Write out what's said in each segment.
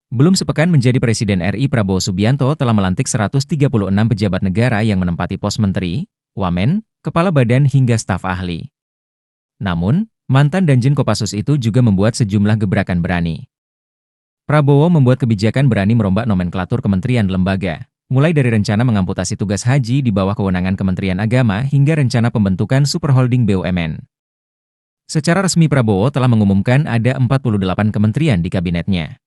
Belum sepekan menjadi Presiden RI, Prabowo Subianto telah melantik 136 pejabat negara yang menempati pos menteri, wamen, kepala badan hingga staf ahli. Namun, mantan Danjen Kopassus itu juga membuat sejumlah gebrakan berani. Prabowo membuat kebijakan berani merombak nomenklatur kementerian lembaga, mulai dari rencana mengamputasi tugas haji di bawah kewenangan Kementerian Agama hingga rencana pembentukan superholding BUMN. Secara resmi Prabowo telah mengumumkan ada 48 kementerian di kabinetnya.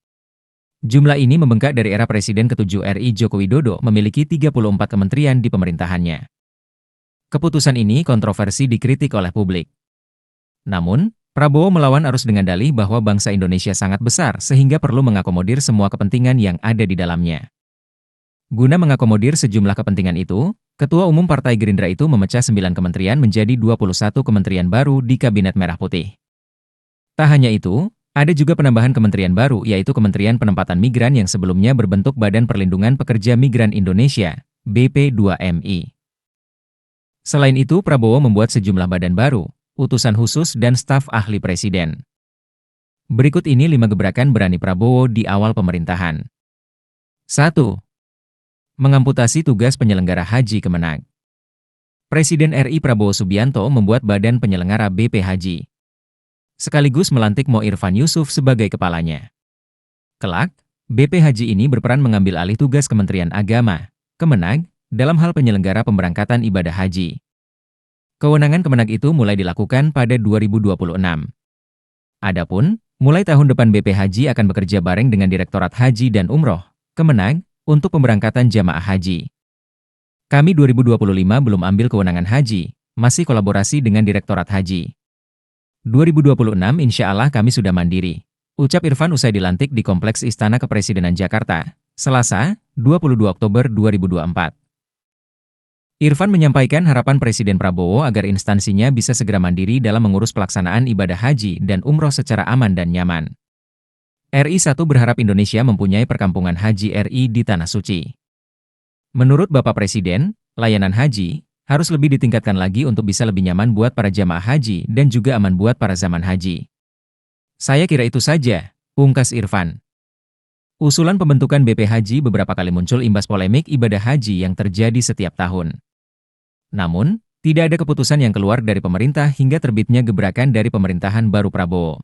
Jumlah ini membengkak dari era Presiden ke-7 RI Joko Widodo memiliki 34 kementerian di pemerintahannya. Keputusan ini kontroversi dikritik oleh publik. Namun, Prabowo melawan arus dengan dalih bahwa bangsa Indonesia sangat besar sehingga perlu mengakomodir semua kepentingan yang ada di dalamnya. Guna mengakomodir sejumlah kepentingan itu, Ketua Umum Partai Gerindra itu memecah 9 kementerian menjadi 21 kementerian baru di Kabinet Merah Putih. Tak hanya itu, ada juga penambahan kementerian baru yaitu Kementerian Penempatan Migran yang sebelumnya berbentuk Badan Perlindungan Pekerja Migran Indonesia, BP2MI. Selain itu, Prabowo membuat sejumlah badan baru, utusan khusus dan staf ahli presiden. Berikut ini 5 gebrakan berani Prabowo di awal pemerintahan. 1. Mengamputasi tugas penyelenggara haji Kemenag. Presiden RI Prabowo Subianto membuat badan penyelenggara BP Haji, sekaligus melantik Mo Irfan Yusuf sebagai kepalanya. Kelak, BP Haji ini berperan mengambil alih tugas Kementerian Agama, Kemenag, dalam hal penyelenggara pemberangkatan ibadah haji. Kewenangan Kemenag itu mulai dilakukan pada 2026. Adapun, mulai tahun depan BP Haji akan bekerja bareng dengan Direktorat Haji dan Umroh, Kemenag, untuk pemberangkatan jamaah haji. Kami 2025 belum ambil kewenangan haji, masih kolaborasi dengan Direktorat Haji. 2026 insya Allah kami sudah mandiri, ucap Irfan usai dilantik di Kompleks Istana Kepresidenan Jakarta, Selasa, 22 Oktober 2024. Irfan menyampaikan harapan Presiden Prabowo agar instansinya bisa segera mandiri dalam mengurus pelaksanaan ibadah haji dan umroh secara aman dan nyaman. RI 1 berharap Indonesia mempunyai perkampungan haji RI di Tanah Suci. Menurut Bapak Presiden, layanan haji harus lebih ditingkatkan lagi untuk bisa lebih nyaman buat para jamaah haji dan juga aman buat para zaman haji. Saya kira itu saja, pungkas Irfan. Usulan pembentukan BP Haji beberapa kali muncul imbas polemik ibadah haji yang terjadi setiap tahun. Namun, tidak ada keputusan yang keluar dari pemerintah hingga terbitnya gebrakan dari pemerintahan baru Prabowo.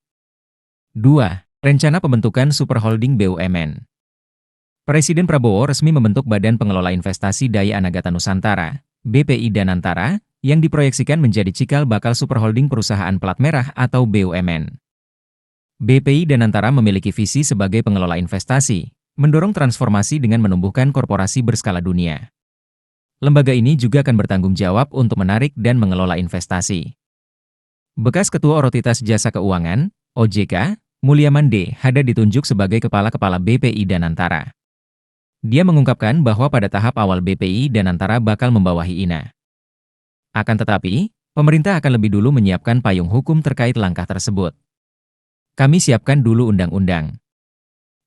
2. Rencana pembentukan superholding BUMN. Presiden Prabowo resmi membentuk Badan Pengelola Investasi Daya Anagata Nusantara, BPI Danantara, yang diproyeksikan menjadi cikal bakal superholding perusahaan plat merah atau BUMN. BPI Danantara memiliki visi sebagai pengelola investasi, mendorong transformasi dengan menumbuhkan korporasi berskala dunia. Lembaga ini juga akan bertanggung jawab untuk menarik dan mengelola investasi. Bekas Ketua Otoritas Jasa Keuangan, OJK, Mulyaman D. Hada ditunjuk sebagai kepala-kepala BPI Danantara. Dia mengungkapkan bahwa pada tahap awal BPI Danantara bakal membawahi INA. Akan tetapi, pemerintah akan lebih dulu menyiapkan payung hukum terkait langkah tersebut. Kami siapkan dulu undang-undang.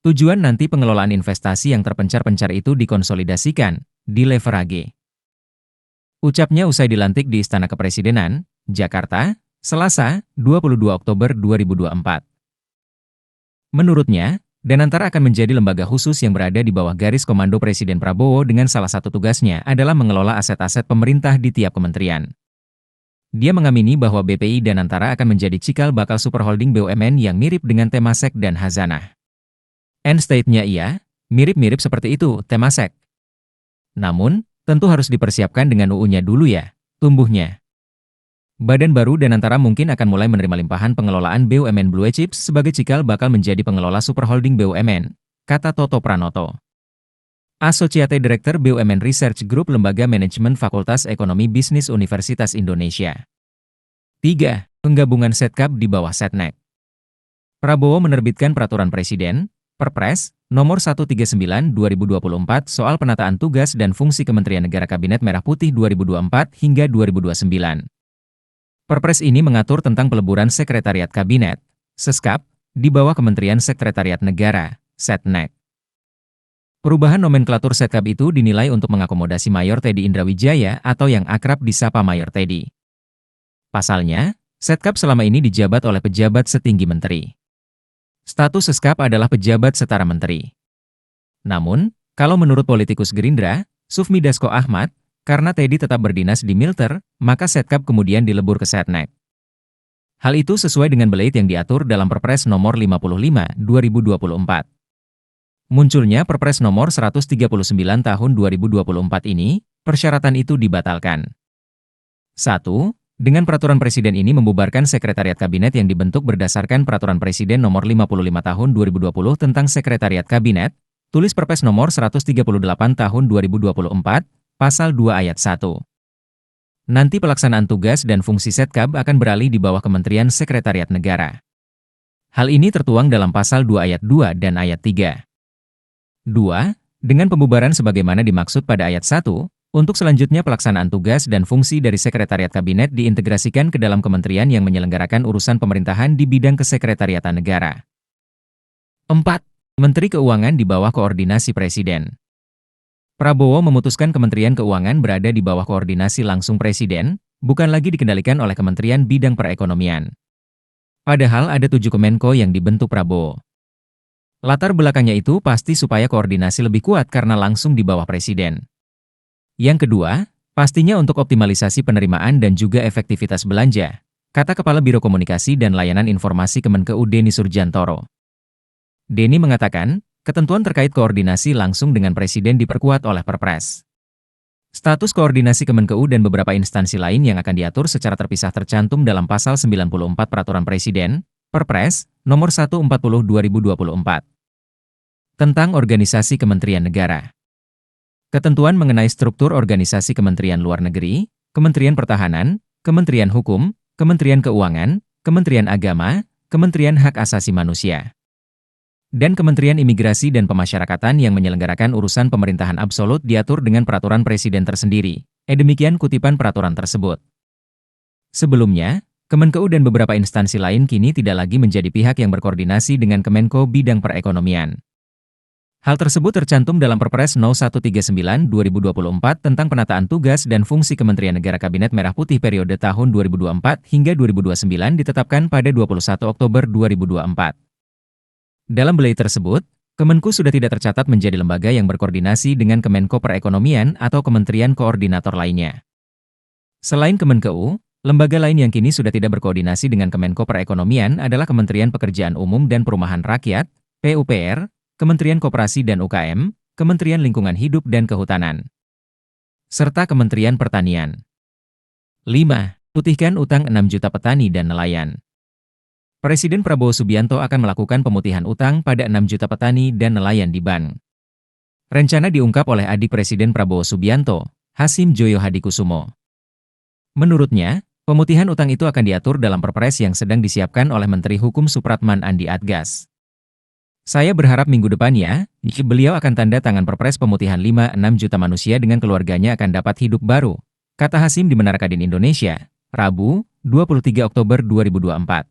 Tujuan nanti pengelolaan investasi yang terpencar-pencar itu dikonsolidasikan, dileverage. Ucapnya usai dilantik di Istana Kepresidenan, Jakarta, Selasa, 22 Oktober 2024. Menurutnya, Danantara akan menjadi lembaga khusus yang berada di bawah garis komando Presiden Prabowo dengan salah satu tugasnya adalah mengelola aset-aset pemerintah di tiap kementerian. Dia mengamini bahwa BPI Danantara akan menjadi cikal bakal superholding BUMN yang mirip dengan Temasek dan Khazanah. End state-nya iya, mirip-mirip seperti itu, Temasek. Namun, tentu harus dipersiapkan dengan UU-nya dulu ya, tumbuhnya. Badan baru Danantara mungkin akan mulai menerima limpahan pengelolaan BUMN Blue Chips sebagai cikal bakal menjadi pengelola superholding BUMN, kata Toto Pranoto, Associate Director BUMN Research Group Lembaga Manajemen Fakultas Ekonomi Bisnis Universitas Indonesia. 3. Penggabungan Setkap di bawah Setnek. Prabowo menerbitkan Peraturan Presiden, Perpres, Nomor 139/2024 soal penataan tugas dan fungsi Kementerian Negara Kabinet Merah Putih 2024 hingga 2029. Perpres ini mengatur tentang peleburan Sekretariat Kabinet, Seskap, di bawah Kementerian Sekretariat Negara, Setnek. Perubahan nomenklatur Setkap itu dinilai untuk mengakomodasi Mayor Teddy Indrawijaya atau yang akrab disapa Mayor Teddy. Pasalnya, Setkap selama ini dijabat oleh pejabat setinggi menteri. Status Seskap adalah pejabat setara menteri. Namun, kalau menurut politikus Gerindra, Sufmi Dasko Ahmad, karena Teddy tetap berdinas di Milter, maka Setkap kemudian dilebur ke Setnek. Hal itu sesuai dengan belait yang diatur dalam Perpres nomor 55/2024. Munculnya Perpres nomor 139 tahun 2024 ini, persyaratan itu dibatalkan. 1. Dengan peraturan Presiden ini membubarkan Sekretariat Kabinet yang dibentuk berdasarkan Peraturan Presiden nomor 55 tahun 2020 tentang Sekretariat Kabinet, tulis Perpres nomor 138 tahun 2024, pasal 2 ayat 1. Nanti pelaksanaan tugas dan fungsi Setkap akan beralih di bawah Kementerian Sekretariat Negara. Hal ini tertuang dalam pasal 2 ayat 2 dan ayat 3. 2. Dengan pembubaran sebagaimana dimaksud pada ayat 1, untuk selanjutnya pelaksanaan tugas dan fungsi dari Sekretariat Kabinet diintegrasikan ke dalam kementerian yang menyelenggarakan urusan pemerintahan di bidang kesekretariatan negara. 4. Menteri Keuangan di bawah koordinasi Presiden. Prabowo memutuskan Kementerian Keuangan berada di bawah koordinasi langsung Presiden, bukan lagi dikendalikan oleh Kementerian Bidang Perekonomian. Padahal ada 7 Kemenko yang dibentuk Prabowo. Latar belakangnya itu pasti supaya koordinasi lebih kuat karena langsung di bawah Presiden. Yang kedua, pastinya untuk optimalisasi penerimaan dan juga efektivitas belanja, kata Kepala Biro Komunikasi dan Layanan Informasi Kemenkeu Denny Surjantoro. Denny mengatakan, ketentuan terkait koordinasi langsung dengan Presiden diperkuat oleh Perpres. Status koordinasi Kemenkeu dan beberapa instansi lain yang akan diatur secara terpisah tercantum dalam Pasal 94 Peraturan Presiden, Perpres, nomor 140/2024. Tentang Organisasi Kementerian Negara. Ketentuan mengenai struktur organisasi Kementerian Luar Negeri, Kementerian Pertahanan, Kementerian Hukum, Kementerian Keuangan, Kementerian Agama, Kementerian Hak Asasi Manusia, dan Kementerian Imigrasi dan Pemasyarakatan yang menyelenggarakan urusan pemerintahan absolut diatur dengan peraturan Presiden tersendiri. Demikian kutipan peraturan tersebut. Sebelumnya, Kemenkeu dan beberapa instansi lain kini tidak lagi menjadi pihak yang berkoordinasi dengan Kemenko Bidang Perekonomian. Hal tersebut tercantum dalam Perpres No. 139/2024 tentang penataan tugas dan fungsi Kementerian Negara Kabinet Merah Putih periode tahun 2024 hingga 2029 ditetapkan pada 21 Oktober 2024. Dalam belait tersebut, Kemenku sudah tidak tercatat menjadi lembaga yang berkoordinasi dengan Kemenko Perekonomian atau kementerian koordinator lainnya. Selain Kemenkeu, lembaga lain yang kini sudah tidak berkoordinasi dengan Kemenko Perekonomian adalah Kementerian Pekerjaan Umum dan Perumahan Rakyat, PUPR, Kementerian Koperasi dan UKM, Kementerian Lingkungan Hidup dan Kehutanan, serta Kementerian Pertanian. 5. Putihkan utang 6 juta petani dan nelayan. Presiden Prabowo Subianto akan melakukan pemutihan utang pada 6 juta petani dan nelayan di bank. Rencana diungkap oleh adik Presiden Prabowo Subianto, Hasim Joyo Hadikusumo. Menurutnya, pemutihan utang itu akan diatur dalam Perpres yang sedang disiapkan oleh Menteri Hukum Supratman Andi Adgas. Saya berharap minggu depan ya, beliau akan tanda tangan Perpres pemutihan 5-6 juta manusia dengan keluarganya akan dapat hidup baru, kata Hasim di Menara Kadin Indonesia, Rabu, 23 Oktober 2024.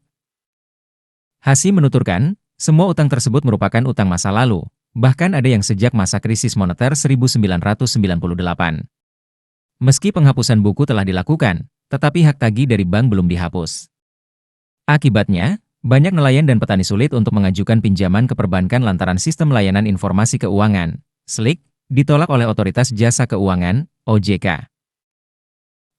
Hasim menuturkan, semua utang tersebut merupakan utang masa lalu, bahkan ada yang sejak masa krisis moneter 1998. Meski penghapusan buku telah dilakukan, tetapi hak tagih dari bank belum dihapus. Akibatnya, banyak nelayan dan petani sulit untuk mengajukan pinjaman ke perbankan lantaran sistem layanan informasi keuangan, SLIK, ditolak oleh Otoritas Jasa Keuangan, OJK.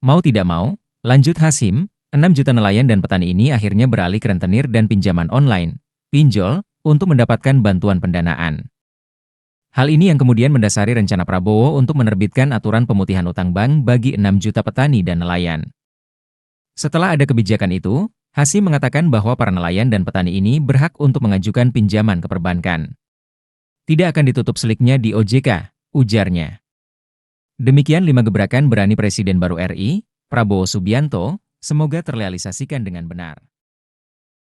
Mau tidak mau, lanjut Hasim, 6 juta nelayan dan petani ini akhirnya beralih ke rentenir dan pinjaman online, pinjol, untuk mendapatkan bantuan pendanaan. Hal ini yang kemudian mendasari rencana Prabowo untuk menerbitkan aturan pemutihan utang bank bagi 6 juta petani dan nelayan. Setelah ada kebijakan itu, Hasim mengatakan bahwa para nelayan dan petani ini berhak untuk mengajukan pinjaman ke perbankan. Tidak akan ditutup seliknya di OJK, ujarnya. Demikian 5 gebrakan berani Presiden baru RI, Prabowo Subianto, semoga terrealisasikan dengan benar.